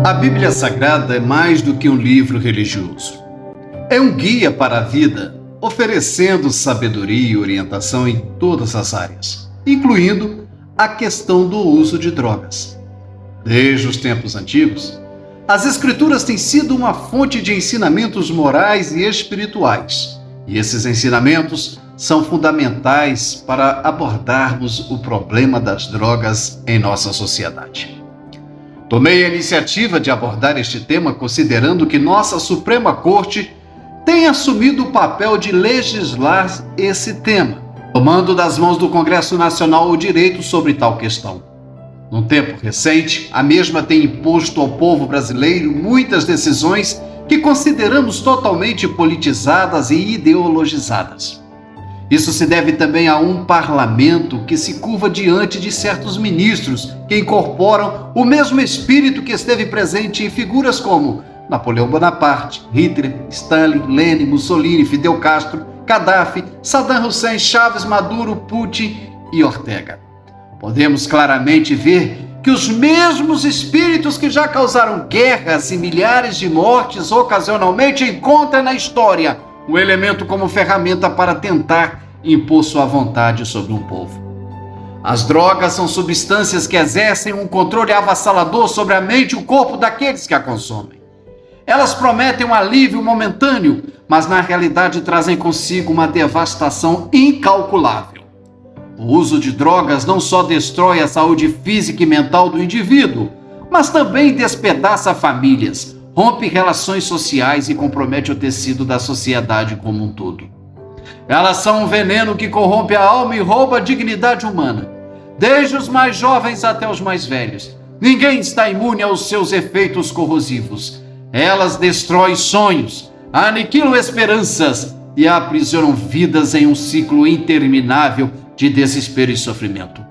A Bíblia Sagrada é mais do que um livro religioso. É um guia para a vida, oferecendo sabedoria e orientação em todas as áreas, incluindo a questão do uso de drogas. Desde os tempos antigos, as Escrituras têm sido uma fonte de ensinamentos morais e espirituais, e esses ensinamentos são fundamentais para abordarmos o problema das drogas em nossa sociedade. Tomei a iniciativa de abordar este tema considerando que nossa Suprema Corte tem assumido o papel de legislar esse tema, tomando das mãos do Congresso Nacional o direito sobre tal questão. Num tempo recente, a mesma tem imposto ao povo brasileiro muitas decisões que consideramos totalmente politizadas e ideologizadas. Isso se deve também a um parlamento que se curva diante de certos ministros que incorporam o mesmo espírito que esteve presente em figuras como Napoleão Bonaparte, Hitler, Stalin, Lenin, Mussolini, Fidel Castro, Gaddafi, Saddam Hussein, Chaves, Maduro, Putin e Ortega. Podemos claramente ver que os mesmos espíritos que já causaram guerras e milhares de mortes ocasionalmente encontram na história um elemento como ferramenta para tentar impor sua vontade sobre um povo. As drogas são substâncias que exercem um controle avassalador sobre a mente e o corpo daqueles que a consomem. Elas prometem um alívio momentâneo, mas na realidade trazem consigo uma devastação incalculável. O uso de drogas não só destrói a saúde física e mental do indivíduo, mas também despedaça famílias, rompe relações sociais e compromete o tecido da sociedade como um todo. Elas são um veneno que corrompe a alma e rouba a dignidade humana, desde os mais jovens até os mais velhos. Ninguém está imune aos seus efeitos corrosivos. Elas destroem sonhos, aniquilam esperanças e aprisionam vidas em um ciclo interminável de desespero e sofrimento.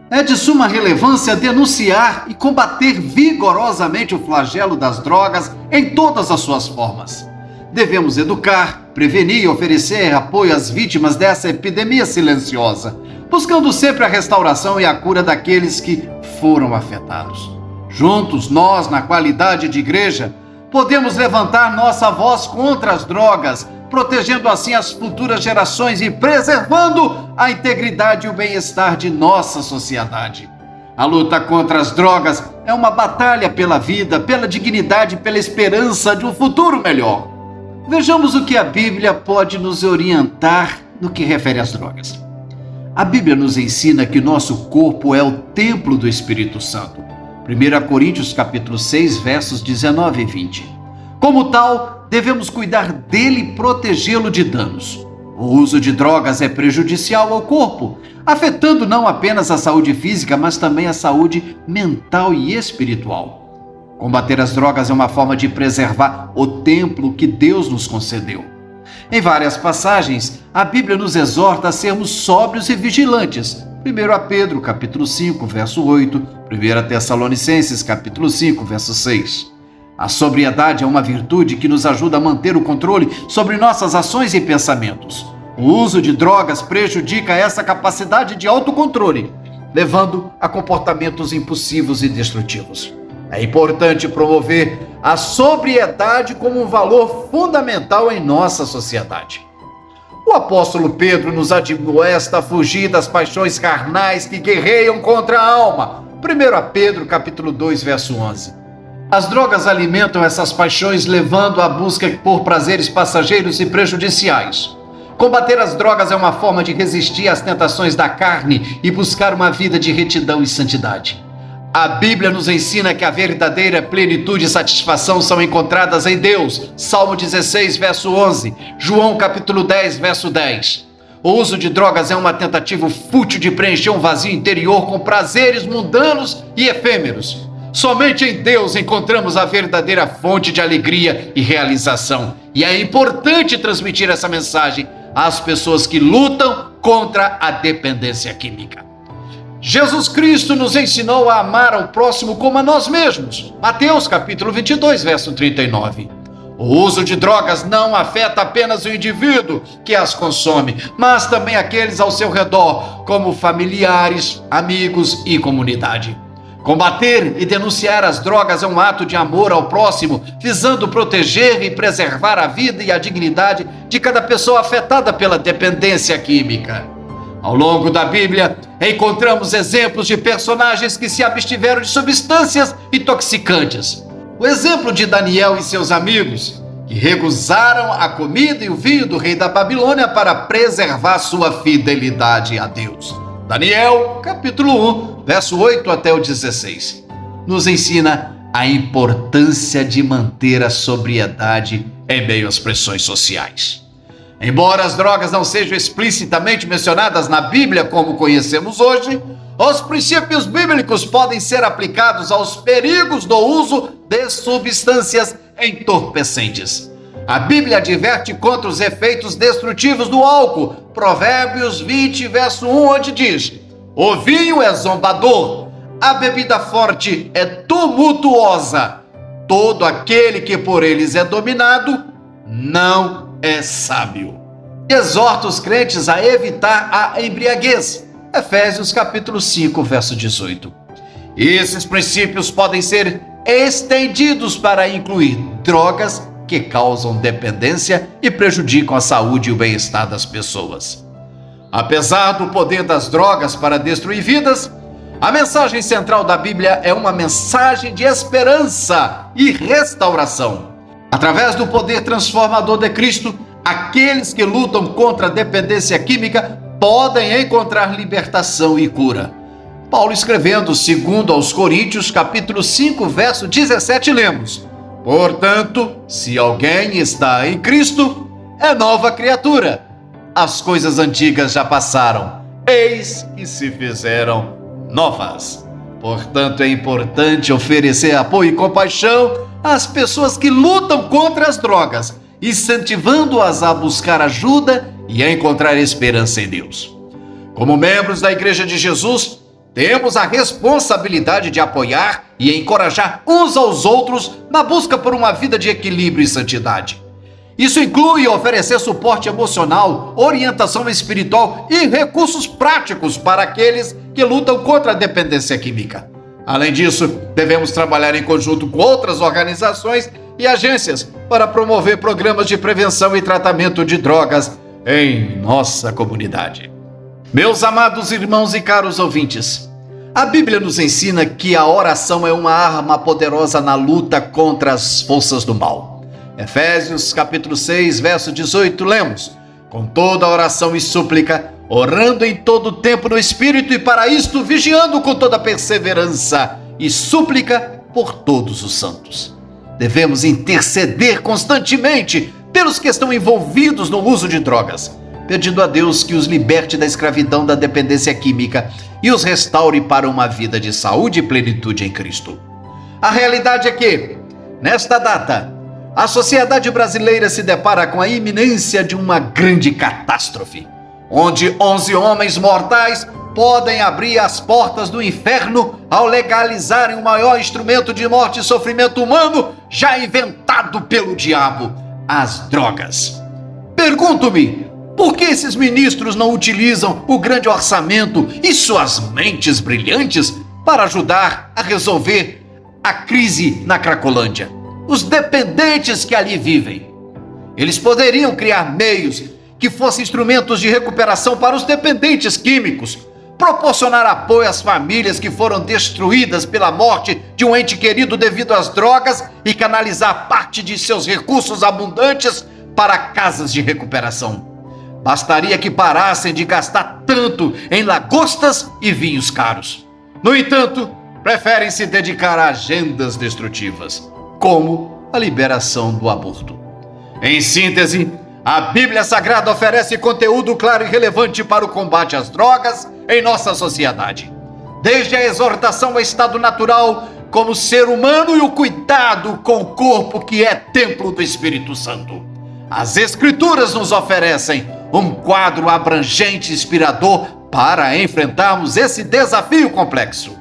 É de suma relevância denunciar e combater vigorosamente o flagelo das drogas em todas as suas formas. Devemos educar, prevenir e oferecer apoio às vítimas dessa epidemia silenciosa, buscando sempre a restauração e a cura daqueles que foram afetados. Juntos, nós, na qualidade de igreja, podemos levantar nossa voz contra as drogas, protegendo assim as futuras gerações e preservando a integridade e o bem-estar de nossa sociedade. A luta contra as drogas é uma batalha pela vida, pela dignidade e pela esperança de um futuro melhor. Vejamos o que a Bíblia pode nos orientar no que refere às drogas. A Bíblia nos ensina que nosso corpo é o templo do Espírito Santo. 1 Coríntios capítulo 6, versos 19 e 20. Como tal, devemos cuidar dele e protegê-lo de danos. O uso de drogas é prejudicial ao corpo, afetando não apenas a saúde física, mas também a saúde mental e espiritual. Combater as drogas é uma forma de preservar o templo que Deus nos concedeu. Em várias passagens, a Bíblia nos exorta a sermos sóbrios e vigilantes. 1 Pedro, capítulo 5, verso 8, 1 Tessalonicenses, capítulo 5, verso 6. A sobriedade é uma virtude que nos ajuda a manter o controle sobre nossas ações e pensamentos. O uso de drogas prejudica essa capacidade de autocontrole, levando a comportamentos impulsivos e destrutivos. É importante promover a sobriedade como um valor fundamental em nossa sociedade. O apóstolo Pedro nos admoesta a fugir das paixões carnais que guerreiam contra a alma. 1 Pedro, capítulo 2, verso 11. As drogas alimentam essas paixões, levando à busca por prazeres passageiros e prejudiciais. Combater as drogas é uma forma de resistir às tentações da carne e buscar uma vida de retidão e santidade. A Bíblia nos ensina que a verdadeira plenitude e satisfação são encontradas em Deus. Salmo 16, verso 11. João, capítulo 10, verso 10. O uso de drogas é uma tentativa fútil de preencher um vazio interior com prazeres mundanos e efêmeros. Somente em Deus encontramos a verdadeira fonte de alegria e realização. E é importante transmitir essa mensagem às pessoas que lutam contra a dependência química. Jesus Cristo nos ensinou a amar ao próximo como a nós mesmos. Mateus capítulo 22, verso 39. O uso de drogas não afeta apenas o indivíduo que as consome, mas também aqueles ao seu redor, como familiares, amigos e comunidade. Combater e denunciar as drogas é um ato de amor ao próximo, visando proteger e preservar a vida e a dignidade de cada pessoa afetada pela dependência química. Ao longo da Bíblia, encontramos exemplos de personagens que se abstiveram de substâncias intoxicantes. O exemplo de Daniel e seus amigos, que recusaram a comida e o vinho do rei da Babilônia para preservar sua fidelidade a Deus. Daniel, capítulo 1, verso 8 até o 16, nos ensina a importância de manter a sobriedade em meio às pressões sociais. Embora as drogas não sejam explicitamente mencionadas na Bíblia como conhecemos hoje, os princípios bíblicos podem ser aplicados aos perigos do uso de substâncias entorpecentes. A Bíblia adverte contra os efeitos destrutivos do álcool. Provérbios 20, verso 1, onde diz: o vinho é zombador, a bebida forte é tumultuosa. Todo aquele que por eles é dominado não é sábio. Exorta os crentes a evitar a embriaguez. Efésios capítulo 5, verso 18. Esses princípios podem ser estendidos para incluir drogas que causam dependência e prejudicam a saúde e o bem-estar das pessoas. Apesar do poder das drogas para destruir vidas, a mensagem central da Bíblia é uma mensagem de esperança e restauração. Através do poder transformador de Cristo, aqueles que lutam contra a dependência química podem encontrar libertação e cura. Paulo, escrevendo segundo aos Coríntios, capítulo 5, verso 17, lemos: portanto, se alguém está em Cristo, é nova criatura. As coisas antigas já passaram, eis que se fizeram novas. Portanto, é importante oferecer apoio e compaixão às pessoas que lutam contra as drogas, incentivando-as a buscar ajuda e a encontrar esperança em Deus. Como membros da Igreja de Jesus, temos a responsabilidade de apoiar e encorajar uns aos outros na busca por uma vida de equilíbrio e santidade. Isso inclui oferecer suporte emocional, orientação espiritual e recursos práticos para aqueles que lutam contra a dependência química. Além disso, devemos trabalhar em conjunto com outras organizações e agências para promover programas de prevenção e tratamento de drogas em nossa comunidade. Meus amados irmãos e caros ouvintes, a Bíblia nos ensina que a oração é uma arma poderosa na luta contra as forças do mal. Efésios capítulo 6, verso 18, lemos: com toda oração e súplica, orando em todo o tempo no Espírito, e para isto vigiando com toda perseverança e súplica por todos os santos. Devemos interceder constantemente pelos que estão envolvidos no uso de drogas, pedindo a Deus que os liberte da escravidão da dependência química e os restaure para uma vida de saúde e plenitude em Cristo. A realidade é que, nesta data, a sociedade brasileira se depara com a iminência de uma grande catástrofe, onde 11 homens mortais podem abrir as portas do inferno ao legalizarem o maior instrumento de morte e sofrimento humano já inventado pelo diabo, as drogas. Pergunto-me, por que esses ministros não utilizam o grande orçamento e suas mentes brilhantes para ajudar a resolver a crise na Cracolândia, os dependentes que ali vivem? Eles poderiam criar meios que fossem instrumentos de recuperação para os dependentes químicos, proporcionar apoio às famílias que foram destruídas pela morte de um ente querido devido às drogas e canalizar parte de seus recursos abundantes para casas de recuperação. Bastaria que parassem de gastar tanto em lagostas e vinhos caros. No entanto, preferem se dedicar a agendas destrutivas, como a liberação do aborto. Em síntese, a Bíblia Sagrada oferece conteúdo claro e relevante para o combate às drogas em nossa sociedade. Desde a exortação ao estado natural como ser humano e o cuidado com o corpo que é templo do Espírito Santo. As Escrituras nos oferecem um quadro abrangente e inspirador para enfrentarmos esse desafio complexo.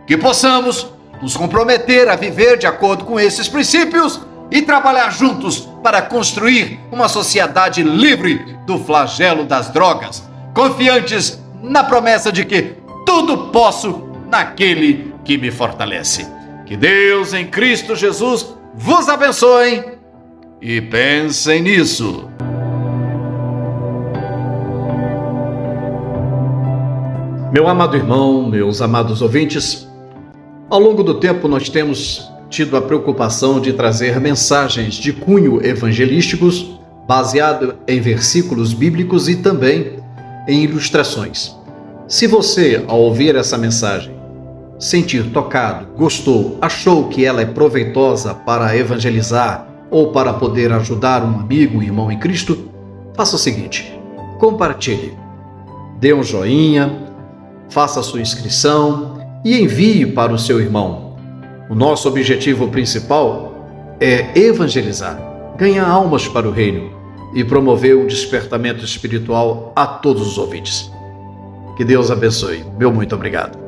Que possamos nos comprometer a viver de acordo com esses princípios e trabalhar juntos para construir uma sociedade livre do flagelo das drogas, confiantes na promessa de que tudo posso naquele que me fortalece. Que Deus em Cristo Jesus vos abençoe e pensem nisso. Meu amado irmão, meus amados ouvintes, ao longo do tempo nós temos tido a preocupação de trazer mensagens de cunho evangelísticos baseado em versículos bíblicos e também em ilustrações. Se você, ao ouvir essa mensagem, sentir tocado, gostou, achou que ela é proveitosa para evangelizar ou para poder ajudar um amigo, um irmão em Cristo, faça o seguinte: compartilhe, dê um joinha, faça a sua inscrição e envie para o seu irmão. O nosso objetivo principal é evangelizar, ganhar almas para o reino e promover um despertamento espiritual a todos os ouvintes. Que Deus abençoe. Meu muito obrigado.